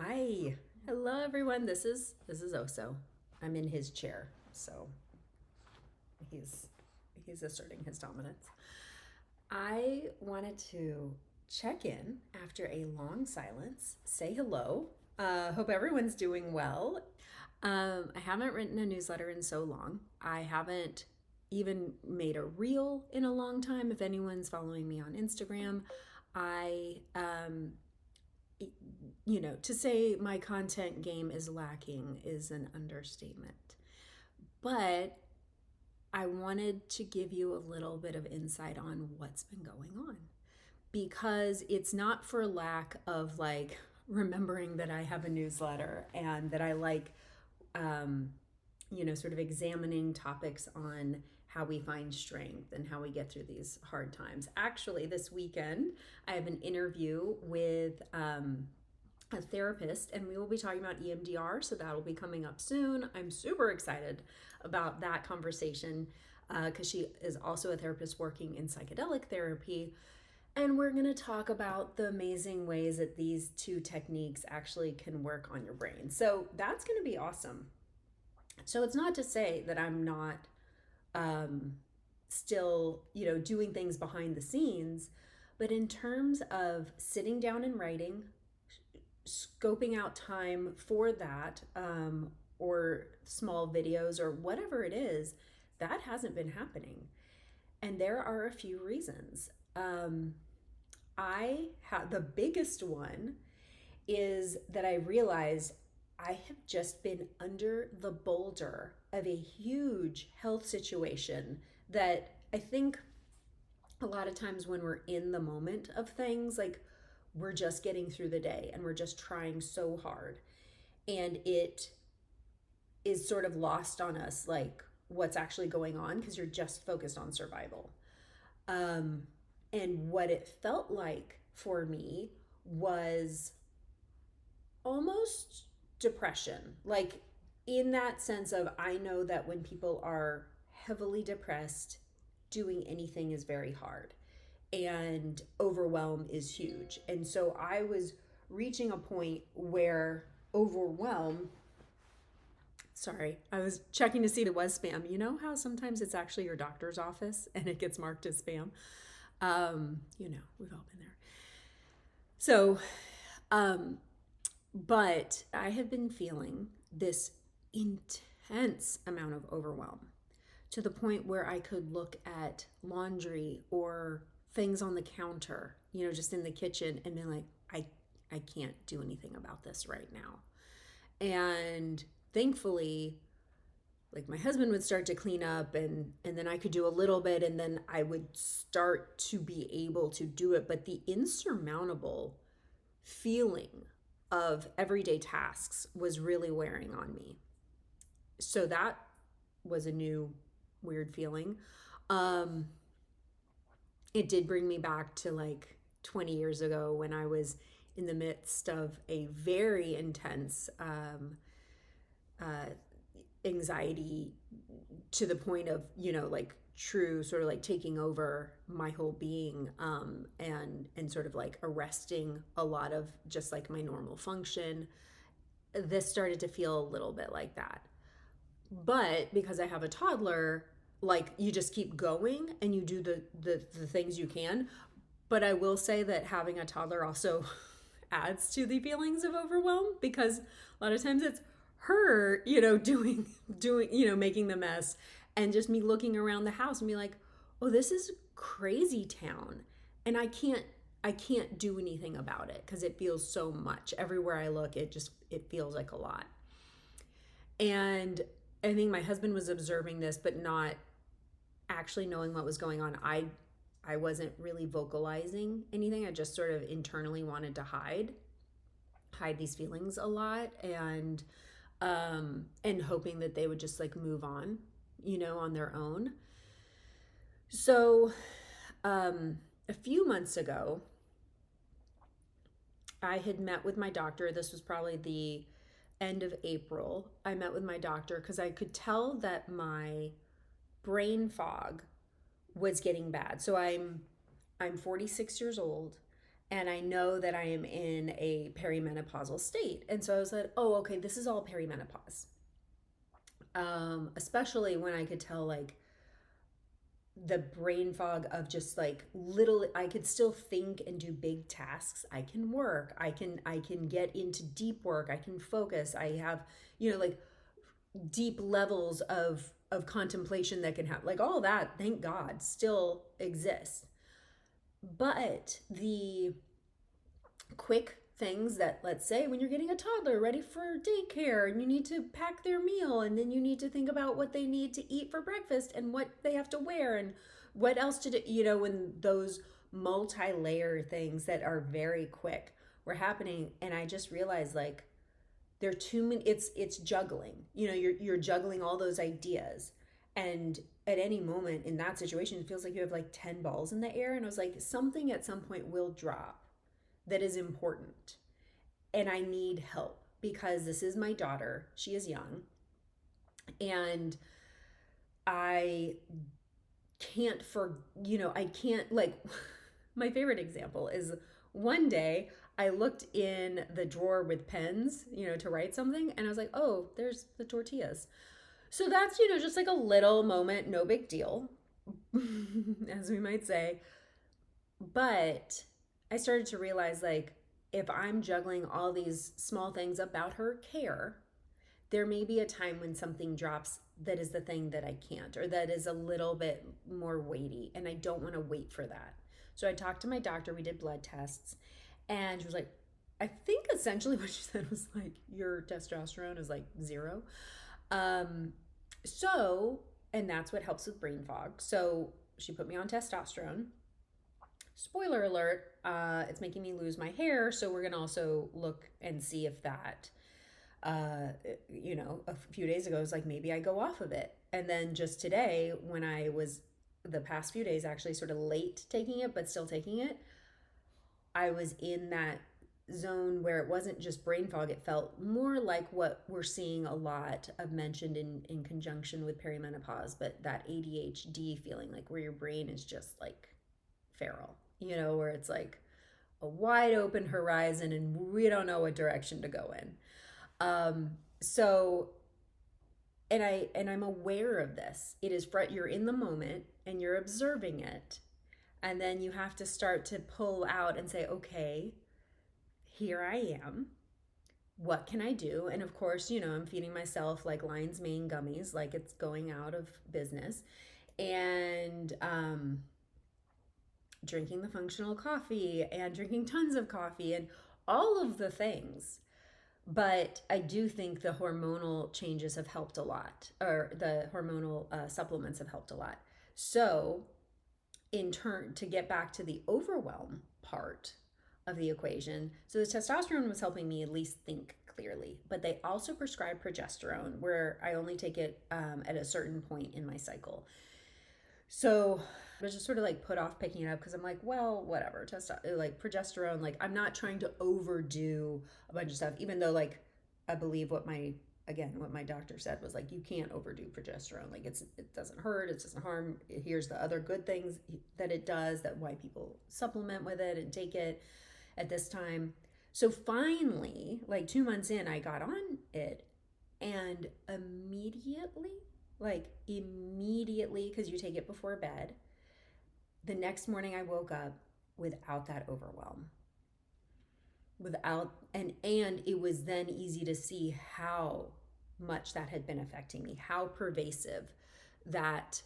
Hi. Hello everyone. This is Oso. I'm in his chair, so he's he's asserting his dominance. I wanted to check in after a long silence, say hello. Hope everyone's doing well. I haven't written a newsletter in so long. I haven't even made a reel in a long time. If anyone's following me on Instagram, I to say my content game is lacking is an understatement. But I wanted to give you a little bit of insight on what's been going on because it's not for lack of like remembering that I have a newsletter and that I like, um, sort of examining topics on how we find strength and how we get through these hard times. Actually, this weekend, I have an interview with a therapist, and we will be talking about EMDR, so that'll be coming up soon. I'm super excited about that conversation because she is also a therapist working in psychedelic therapy. And we're going to talk about the amazing ways that these two techniques actually can work on your brain. So that's going to be awesome. So it's not to say that I'm not um, still, doing things behind the scenes, but in terms of sitting down and writing, scoping out time for that, or small videos or whatever it is, that hasn't been happening. And there are a few reasons. I have the biggest one is that I realized I have just been under the boulder of a huge health situation that I think a lot of times when we're in the moment of things, like we're just getting through the day and we're just trying so hard. And it is sort of lost on us, like what's actually going on, because you're just focused on survival. Um, and what it felt like for me was almost depression. Like, in that sense of, I know that when people are heavily depressed, doing anything is very hard and overwhelm is huge. And so I was reaching a point where overwhelm, sorry, I was checking to see if it was spam. You know how sometimes it's actually your doctor's office and it gets marked as spam? We've all been there. So, but I have been feeling this intense amount of overwhelm to the point where I could look at laundry or things on the counter, just in the kitchen and be like, I can't do anything about this right now. And thankfully, like my husband would start to clean up and then I could do a little bit and then I would start to be able to do it. But the insurmountable feeling of everyday tasks was really wearing on me. So that was a new weird feeling. Um, it did bring me back to like 20 years ago when I was in the midst of a very intense uh, anxiety to the point of, like true sort of like taking over my whole being, and sort of like arresting a lot of just like my normal function. This started to feel a little bit like that. But because I have a toddler, like you just keep going and you do the things you can. But I will say that having a toddler also adds to the feelings of overwhelm because a lot of times it's her, doing, making the mess, and just me looking around the house and be like, "Oh, this is crazy town." And I can't do anything about it because it feels so much. Everywhere I look, it feels like a lot. And I think my husband was observing this, but not actually knowing what was going on. I wasn't really vocalizing anything. I just sort of internally wanted to hide these feelings a lot, and hoping that they would just like move on, on their own. So, a few months ago, I had met with my doctor. This was probably the end of April. I met with my doctor because I could tell that my brain fog was getting bad. So I'm 46 years old, And I know that I am in a perimenopausal state. And so I was like, oh, okay, this is all perimenopause. Especially when I could tell like the brain fog of just like little, I could still think and do big tasks. I can work. I can get into deep work. I can focus. I have, like deep levels of contemplation that can happen. Like all that, thank God, still exists. But the quick things that, let's say when you're getting a toddler ready for daycare and you need to pack their meal, and then you need to think about what they need to eat for breakfast and what they have to wear and what else to do, when those multi-layer things that are very quick were happening. And I just realized like there are too many, it's juggling, you're juggling all those ideas. And at any moment in that situation it feels like you have like 10 balls in the air, and I was like, something at some point will drop that is important. And I need help because this is my daughter. She is young. And I can't, I can't, like, my favorite example is one day I looked in the drawer with pens, to write something. And I was like, oh, there's the tortillas. So that's, just like a little moment, no big deal, as we might say. But I started to realize like if I'm juggling all these small things about her care, there may be a time when something drops that is the thing that I can't, or that is a little bit more weighty, and I don't want to wait for that. So I talked to my doctor, we did blood tests, and she was like, I think essentially what she said was like, your testosterone is like 0. Um, so, and that's what helps with brain fog. So she put me on testosterone. Spoiler alert, it's making me lose my hair. So we're going to also look and see if that, a few days ago, it was like, maybe I go off of it. And then just today, when I was the past few days actually sort of late taking it, but still taking it, I was in that zone where it wasn't just brain fog. It felt more like what we're seeing a lot of mentioned in conjunction with perimenopause, but that ADHD feeling, like where your brain is just like feral, where it's like a wide open horizon and we don't know what direction to go in. So, and I'm aware of this. It is you're in the moment and you're observing it. And then you have to start to pull out and say, okay, here I am. What can I do? And of course, I'm feeding myself like Lion's Mane gummies, like it's going out of business. And drinking the functional coffee and drinking tons of coffee and all of the things. But I do think the hormonal changes have helped a lot, or the hormonal supplements have helped a lot. So, in turn, to get back to the overwhelm part of the equation, so the testosterone was helping me at least think clearly, but they also prescribe progesterone where I only take it at a certain point in my cycle. So I was just sort of like put off picking it up because I'm like, well, whatever. Like progesterone, like I'm not trying to overdo a bunch of stuff, even though like I believe what my doctor said was like, you can't overdo progesterone. Like it doesn't hurt, it doesn't harm. Here's the other good things that it does, that why people supplement with it and take it at this time. So finally, like 2 months in, I got on it, and immediately, because you take it before bed, the next morning I woke up without that overwhelm. And it was then easy to see how much that had been affecting me, how pervasive that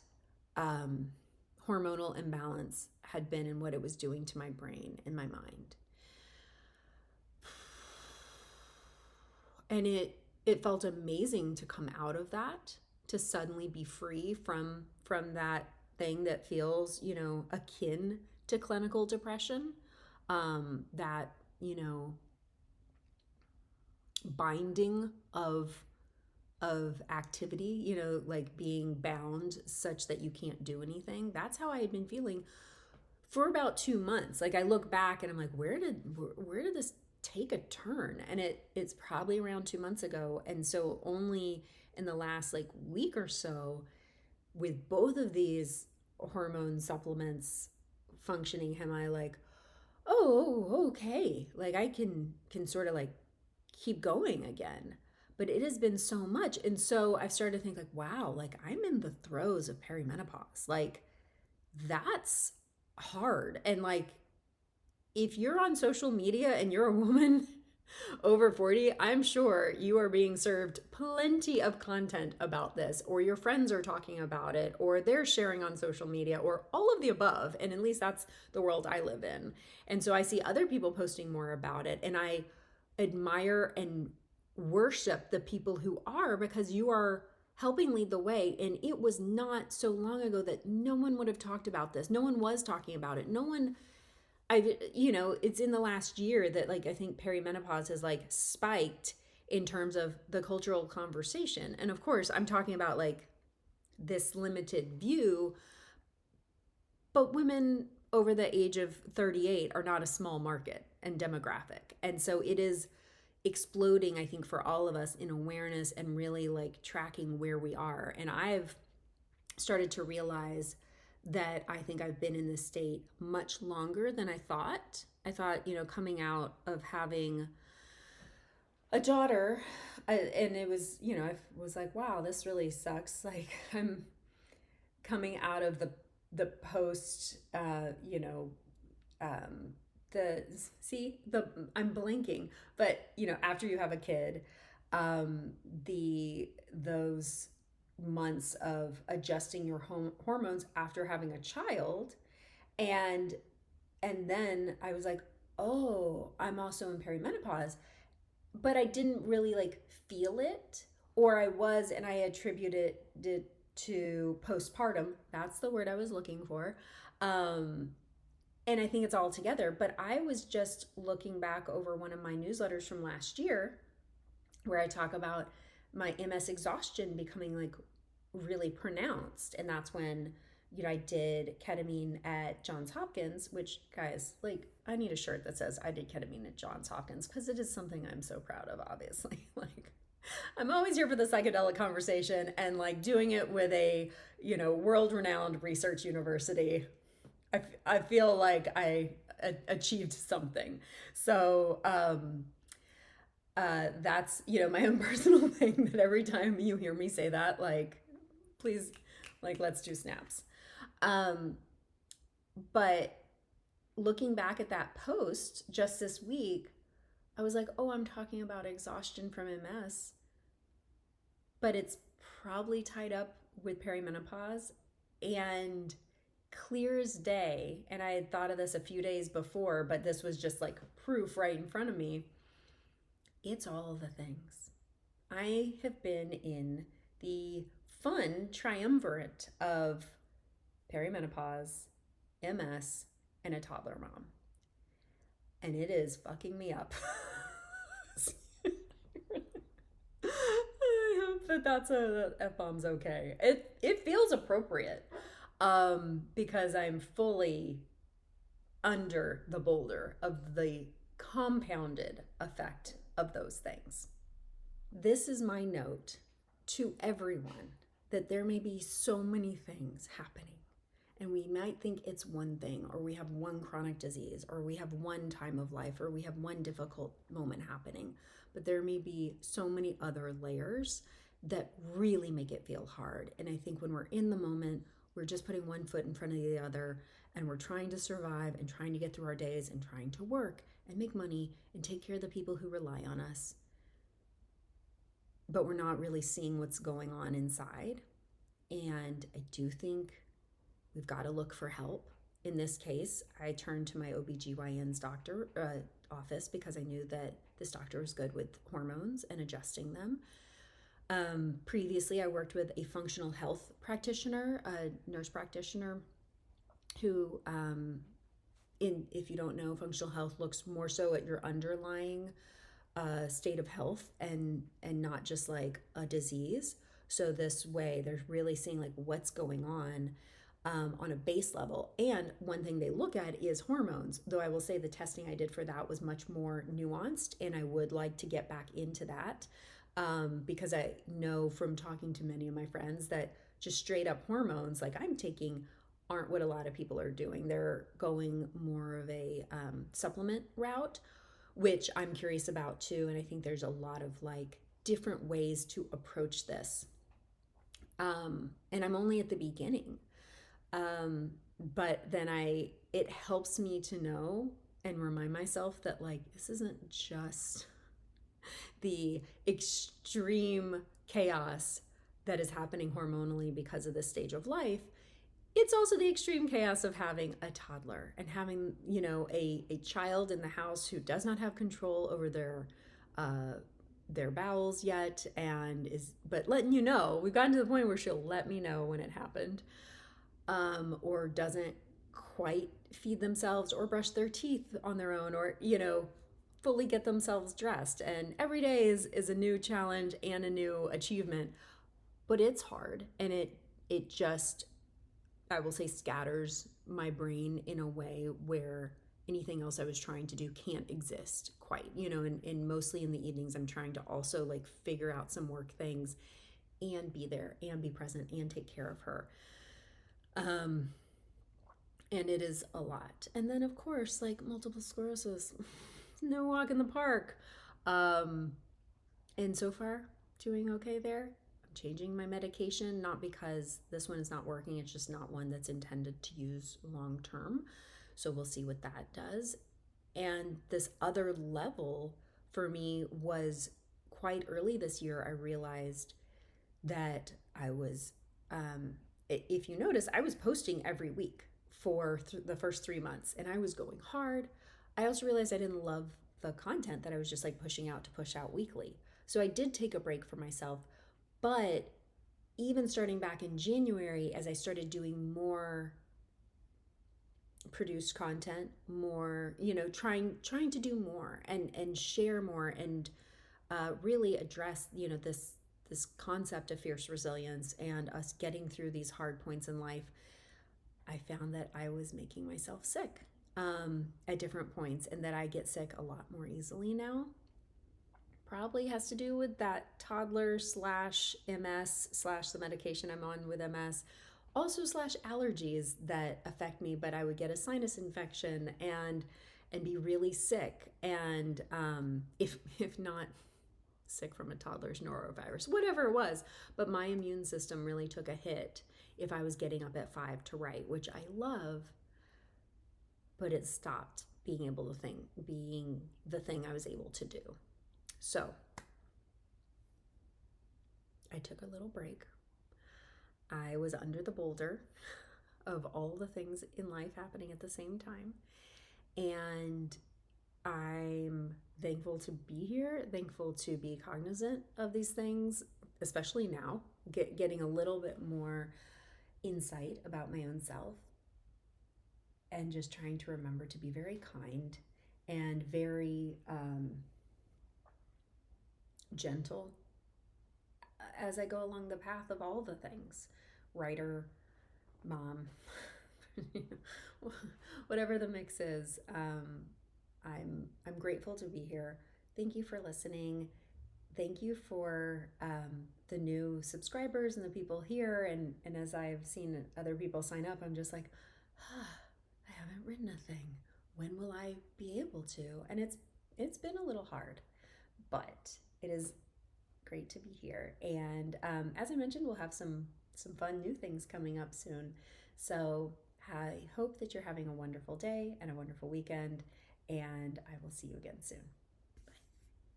hormonal imbalance had been and what it was doing to my brain and my mind. And it felt amazing to come out of that, to suddenly be free from that thing that feels, akin to clinical depression, that, binding of activity, like being bound such that you can't do anything. That's how I had been feeling for about 2 months. Like I look back and I'm like, where did this take a turn? And it's probably around 2 months ago. And so only in the last like week or so, with both of these hormone supplements functioning, am I like, oh, okay, like I can sort of like keep going again. But it has been so much. And so I've started to think like, wow, like I'm in the throes of perimenopause. Like that's hard. And like if you're on social media and you're a woman over 40, I'm sure you are being served plenty of content about this, or your friends are talking about it, or they're sharing on social media, or all of the above. And at least that's the world I live in. And so I see other people posting more about it, and I admire and worship the people who are, because you are helping lead the way. And it was not so long ago that no one would have talked about this. No one was talking about it. No one, it's in the last year that like I think perimenopause has like spiked in terms of the cultural conversation. And of course, I'm talking about like this limited view, but women over the age of 38 are not a small market and demographic. And so it is exploding, I think, for all of us in awareness and really like tracking where we are. And I've started to realize that I think I've been in this state much longer than I thought. I thought, coming out of having a daughter, and it was, I was like, wow, this really sucks. Like I'm coming out of the post, the see the I'm blinking, but after you have a kid, the those months of adjusting your hormones after having a child, and then I was like, oh, I'm also in perimenopause, but I didn't really like feel it, or I was, and I attributed it to postpartum. That's the word I was looking for. Um, and I think it's all together. But I was just looking back over one of my newsletters from last year where I talk about my MS exhaustion becoming like really pronounced. And that's when, I did ketamine at Johns Hopkins, which, guys, like, I need a shirt that says I did ketamine at Johns Hopkins, because it is something I'm so proud of, obviously. Like, I'm always here for the psychedelic conversation, and like doing it with a, world renowned research university. I feel like I achieved something. So, that's, my own personal thing, that every time you hear me say that, like, please, like, let's do snaps. Um, but looking back at that post just this week, I was like, oh, I'm talking about exhaustion from MS, but it's probably tied up with perimenopause. And clear as day, and I had thought of this a few days before, but this was just like proof right in front of me. It's all of the things. I have been in the fun triumvirate of perimenopause, MS, and a toddler mom. And it is fucking me up. I hope that that's a F-bomb's okay. It feels appropriate, because I'm fully under the boulder of the compounded effect of those things. This is my note to everyone, that there may be so many things happening, and we might think it's one thing, or we have one chronic disease, or we have one time of life, or we have one difficult moment happening, but there may be so many other layers that really make it feel hard. And I think when we're in the moment, we're just putting one foot in front of the other, and we're trying to survive and trying to get through our days and trying to work and make money and take care of the people who rely on us. But we're not really seeing what's going on inside. And I do think we've got to look for help. In this case, I turned to my OBGYN's office, because I knew that this doctor was good with hormones and adjusting them. Previously, I worked with a functional health practitioner, a nurse practitioner, who, if you don't know, functional health looks more so at your underlying state of health, and not just like a disease. So this way, they're really seeing like what's going on a base level. And one thing they look at is hormones, though I will say the testing I did for that was much more nuanced, and I would like to get back into that, because I know from talking to many of my friends that just straight up hormones, like I'm taking aren't what a lot of people are doing. They're going more of a supplement route, which I'm curious about too. And I think there's a lot of like different ways to approach this. And I'm only at the beginning. But then it helps me to know and remind myself that like this isn't just the extreme chaos that is happening hormonally because of this stage of life. It's also the extreme chaos of having a toddler and having, you know, a child in the house who does not have control over their bowels yet, and is but letting you know. We've gotten to the point where she'll let me know when it happened, or doesn't quite feed themselves or brush their teeth on their own, or, you know, fully get themselves dressed. And every day is a new challenge and a new achievement, but it's hard, and it just, I will say, scatters my brain in a way where anything else I was trying to do can't exist quite, you know. And mostly in the evenings I'm trying to also like figure out some work things and be there and be present and take care of her. And it is a lot. And then of course, like multiple sclerosis, no walk in the park. And so far doing okay there. I'm changing my medication, not because this one is not working, it's just not one that's intended to use long term. So we'll see what that does. And this other level for me was quite early this year. I realized that I was, if you notice, I was posting every week for the first 3 months, and I was going hard. I also realized I didn't love the content that I was just like pushing out to push out weekly. So I did take a break for myself. But even starting back in January, as I started doing more produced content, more, you know, trying to do more and share more, and really address, you know, this concept of fierce resilience and us getting through these hard points in life, I found that I was making myself sick at different points, and that I get sick a lot more easily now. Probably has to do with that toddler slash MS slash the medication I'm on with MS, also slash allergies that affect me. But I would get a sinus infection and be really sick, and if not sick from a toddler's norovirus, whatever it was. But my immune system really took a hit if I was getting up at 5 to write, which I love, but it stopped being the thing I was able to do. So I took a little break. I was under the boulder of all the things in life happening at the same time. And I'm thankful to be here, thankful to be cognizant of these things, especially now, getting a little bit more insight about my own self, and just trying to remember to be very kind and very gentle as I go along the path of all the things. Writer, mom, whatever the mix is. I'm grateful to be here. Thank you for listening. Thank you for the new subscribers and the people here. And as I've seen other people sign up, I'm just like, I haven't written a thing. When will I be able to? And it's been a little hard, but it is great to be here. And as I mentioned, we'll have some fun new things coming up soon. So I hope that you're having a wonderful day and a wonderful weekend, and I will see you again soon.